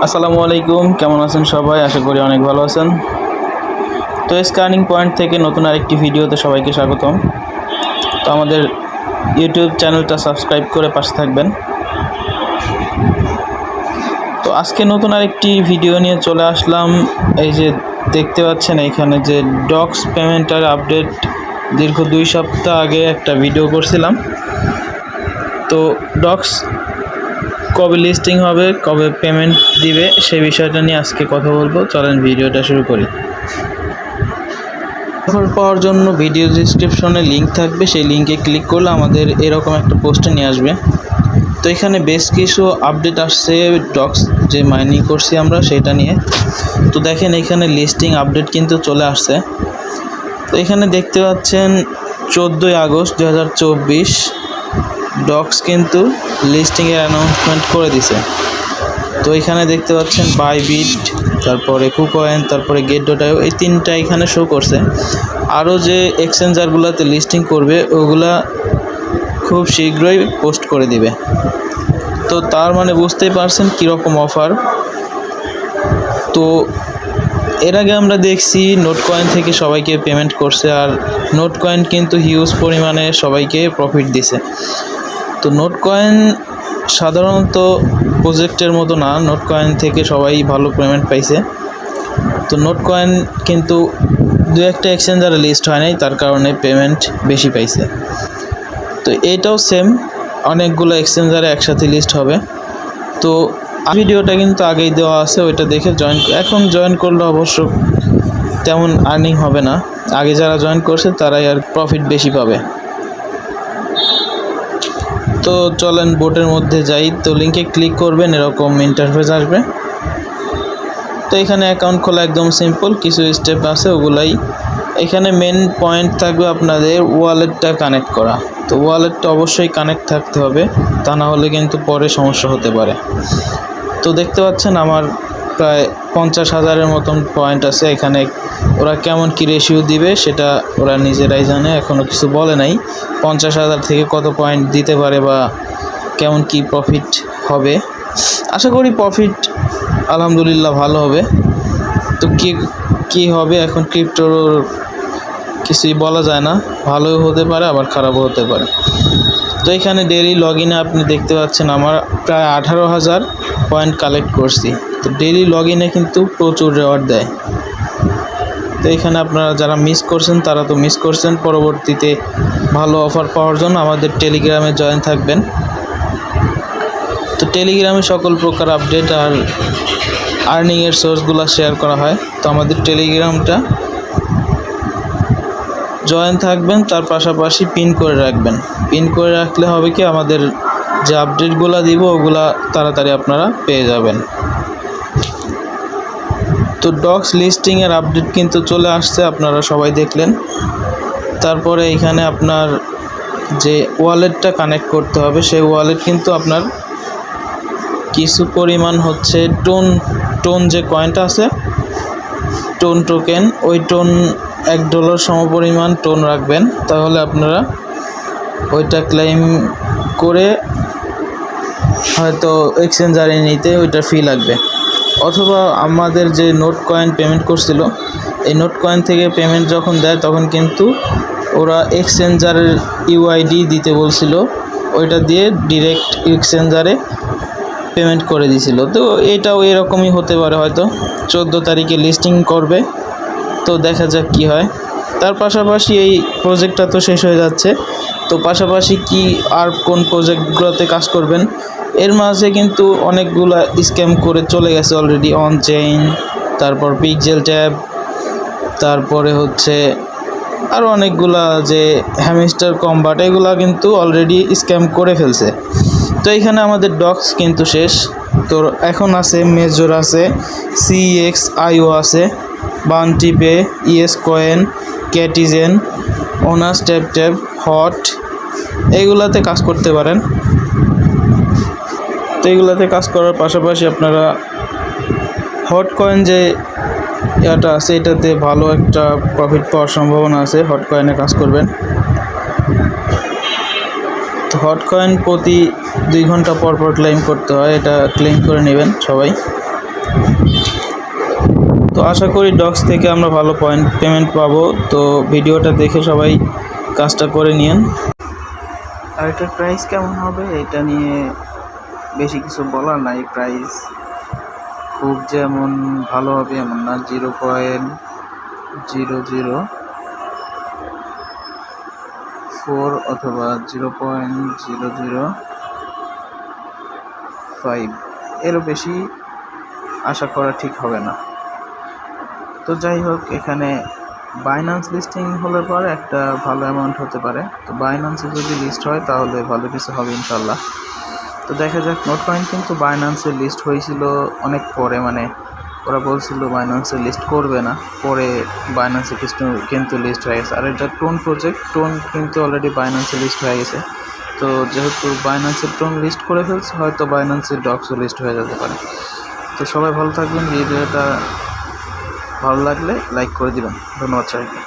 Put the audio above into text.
আসসালামু আলাইকুম, কেমন আছেন সবাই? আশা করি অনেক ভালো আছেন। তো স্ক্যানিং পয়েন্ট থেকে নতুন আরেকটি ভিডিওতে সবাইকে স্বাগতম। তো আমাদের ইউটিউব চ্যানেলটা সাবস্ক্রাইব করে পাশে থাকবেন। তো আজকে নতুন আরেকটি ভিডিও নিয়ে চলে আসলাম। এই যে দেখতে পাচ্ছেন এখানে যে ডক্স পেমেন্টের আপডেট, দীর্ঘ 2 সপ্তাহ আগে একটা ভিডিও করছিলাম। তো ডক্স কবে লিস্টিং হবে, কবে পেমেন্ট দিবে, সেই বিষয়টা নিয়ে আজকে কথা বলবো। চলেন ভিডিওটা শুরু করি। অফার পাওয়ার জন্য ভিডিও ডিসক্রিপশনে লিঙ্ক থাকবে, সেই লিঙ্কে ক্লিক করলে আমাদের এরকম একটা পোস্টে নিয়ে আসবে। তো এখানে বেশ কিছু আপডেট আসছে ডক্স যে মাইনিং করছি আমরা সেটা নিয়ে। তো দেখেন এখানে লিস্টিং আপডেট কিন্তু চলে আসছে। তো এখানে দেখতে পাচ্ছেন 14 আগস্ট 2024 ডক্স কিন্তু লিস্টিংয়ের অ্যানাউন্সমেন্ট করে দিছে। তো এখানে দেখতে পাচ্ছেন বাইবিট, তারপরে কুকয়েন, তারপরে গেট.io, এই তিনটা এখানে শো করছে। আরও যে এক্সচেঞ্জারগুলোতে লিস্টিং করবে ওগুলা খুব শীঘ্রই পোস্ট করে দিবে। তো তার মানে বুঝতেই পারছেন কীরকম অফার। তো এর আগে আমরা দেখছি নোট কয়েন থেকে সবাইকে পেমেন্ট করছে, আর নোট কয়েন কিন্তু হিউজ পরিমাণে সবাইকে প্রফিট দিছে। তো নোট কয়েন সাধারণত প্রজেক্টের মতো না, নোট কয়েন থেকে সবাই ভালো পেমেন্ট পাইছে। তো নোট কয়েন কিন্তু 2-1টা এক্সচেঞ্জারে লিস্ট হয় নাই, তার কারণে পেমেন্ট বেশি পাইছে। তো এটাও সেম, অনেকগুলো এক্সচেঞ্জারে একসাথে লিস্ট হবে। তো ভিডিওটা কিন্তু আগেই দেওয়া আছে, ওইটা দেখে এখন জয়েন করলে অবশ্য তেমন আর্নিং হবে না। আগে যারা জয়েন করছে তারাই আর প্রফিট বেশি পাবে। তো চলেন বোটের মধ্যে যাই। তো লিঙ্কে ক্লিক করবেন, এরকম ইন্টারফেস আসবে। তো এখানে অ্যাকাউন্ট খোলা একদম সিম্পল, কিছু স্টেপ আছে ওগুলাই। এখানে মেন পয়েন্ট থাকবে আপনাদের ওয়ালেটটা কানেক্ট করা। তো ওয়ালেটটা অবশ্যই কানেক্ট থাকতে হবে, তা না হলে কিন্তু পরে সমস্যা হতে পারে। তো দেখতে পাচ্ছেন আমার প্রায় 50,000-এর মতন পয়েন্ট আছে। এখানে ওরা কেমন কী রেশিও দিবে সেটা ওরা নিজেরাই জানে, এখনও কিছু বলে নাই 50,000 থেকে কত পয়েন্ট দিতে পারে বা কেমন কী প্রফিট হবে। আশা করি প্রফিট আলহামদুলিল্লাহ ভালো হবে। তো কী হবে এখন ক্রিপ্টোর কিছুই বলা যায় না, ভালোও হতে পারে আবার খারাপও হতে পারে। তো এখানে ডেইলি লগ ইনে আপনি দেখতে পাচ্ছেন আমার প্রায় 18,000 পয়েন্ট কালেক্ট করছি। তো ডেইলি লগ ইনে কিন্তু প্রচুর রেওয়ার্ড দেয়। তো এখানে আপনারা যারা মিস করছেন তারা তো মিস করছেন, পরবর্তীতে ভালো অফার পাওয়ার জন্য আমাদের টেলিগ্রামে জয়েন থাকবেন। তো টেলিগ্রামে সকল প্রকার আপডেট আর আর্নিংয়ের সোর্সগুলো শেয়ার করা হয়। তো আমাদের টেলিগ্রামটা জয়েন থাকবেন, তার পাশাপাশি পিন করে রাখবেন। পিন করে রাখলে হবে কি, আমাদের যে আপডেটগুলো দিব ওগুলা তাড়াতাড়ি আপনারা পেয়ে যাবেন। তো ডক্স লিস্টিংয়ের আপডেট কিন্তু চলে আসছে, আপনারা সবাই দেখলেন। তারপরে এখানে আপনার যে ওয়ালেটটা কানেক্ট করতে হবে, সেই ওয়ালেট কিন্তু আপনার কিছু পরিমাণ হচ্ছে টোন যে কয়েনটা আছে টোন টোকেন, ওই টোন $1 সমপরিমাণ টোন রাখবেন। তাহলে আপনারা ওইটা ক্লেম করে হয়তো এক্সচেঞ্জারে নিতে ওইটা ফি লাগবে। অথবা আমাদের যে নোট কয়েন পেমেন্ট করছিল, এই নোট কয়েন থেকে পেমেন্ট যখন দেয় তখন কিন্তু ওরা এক্সচেঞ্জারের ইউআইডি দিতে বলছিল, ওইটা দিয়ে ডিরেক্ট এক্সচেঞ্জারে পেমেন্ট করে দিয়েছিল। তো এটাও এরকমই হতে পারে, হয়তো 14 তারিখে লিস্টিং করবে। তো দেখা যাক কি হয়। তার পাশাপাশি এই প্রজেক্টটা তো শেষ হয়ে যাচ্ছে, তো পাশাপাশি কি আর কোন প্রজেক্টগুলোতে কাজ করবেন, এর মাঝে কিন্তু অনেকগুলা স্ক্যাম করে চলে গেছে অলরেডি। অনচেইন, তারপর পিক্সেল ট্যাব, তারপরে হচ্ছে আরও অনেকগুলা যে হ্যামস্টার কম্বাট, এগুলা কিন্তু অলরেডি স্ক্যাম করে ফেলছে। তো এখানে আমাদের ডক্স কিন্তু শেষ। তো এখন আছে মেজর, আছে CXIO, আছে Bounty Pay, ES Coin, Catizen, Onus Tap, Hot, এইগুলাতে কাজ করতে পারেন। তো এইগুলাতে কাজ করার পাশাপাশি আপনারা হট কয়েন যে এটা আছে এটাতে ভালো একটা প্রফিট পাওয়ার সম্ভাবনা আছে, হট কয়েনে কাজ করবেন। তো হট কয়েন প্রতি 2 ঘন্টা পর ক্লেম করতে হয়, এটা ক্লেম করে নেবেন সবাই। তো আশা করি ডক্স থেকে আমরা ভালো পেমেন্ট পাবো। তো ভিডিওটা দেখে সবাই কাজটা করে নিন। আর এটার প্রাইস কেমন হবে এটা নিয়ে বেশি কিছু বলার নাই। প্রাইস খুব যেমন ভালো হবে এমন না, 0.004 অথবা 0.005 এরও বেশি আশা করা ঠিক হবে না। তো যাই হোক, এখানে বাইন্যান্স লিস্টিং হলে পরে একটা ভালো অ্যামাউন্ট হতে পারে। তো বাইন্যান্সে যদি লিস্ট হয় তাহলে ভালো কিছু হবে ইনশাল্লাহ। তো দেখা যাক। নোটকয়েন কিন্তু বাইন্যান্সে লিস্ট হয়েছিল অনেক পরে, মানে ওরা বলছিল বাইন্যান্সে লিস্ট করবে না, পরে বাইন্যান্সে কিন্তু লিস্ট হয়ে গেছে। আর এটা টোন প্রজেক্ট, টোন কিন্তু অলরেডি বাইন্যান্সে লিস্ট হয়ে গেছে। তো যেহেতু বাইন্যান্সের টোন লিস্ট করে ফেলছে, হয়তো বাইন্যান্সের ডক্সও লিস্ট হয়ে যেতে পারে। তো সবাই ভালো থাকবেন। ভিডিওটা ভালো লাগলে লাইক করে দিবেন। ধন্যবাদ সবাইকে।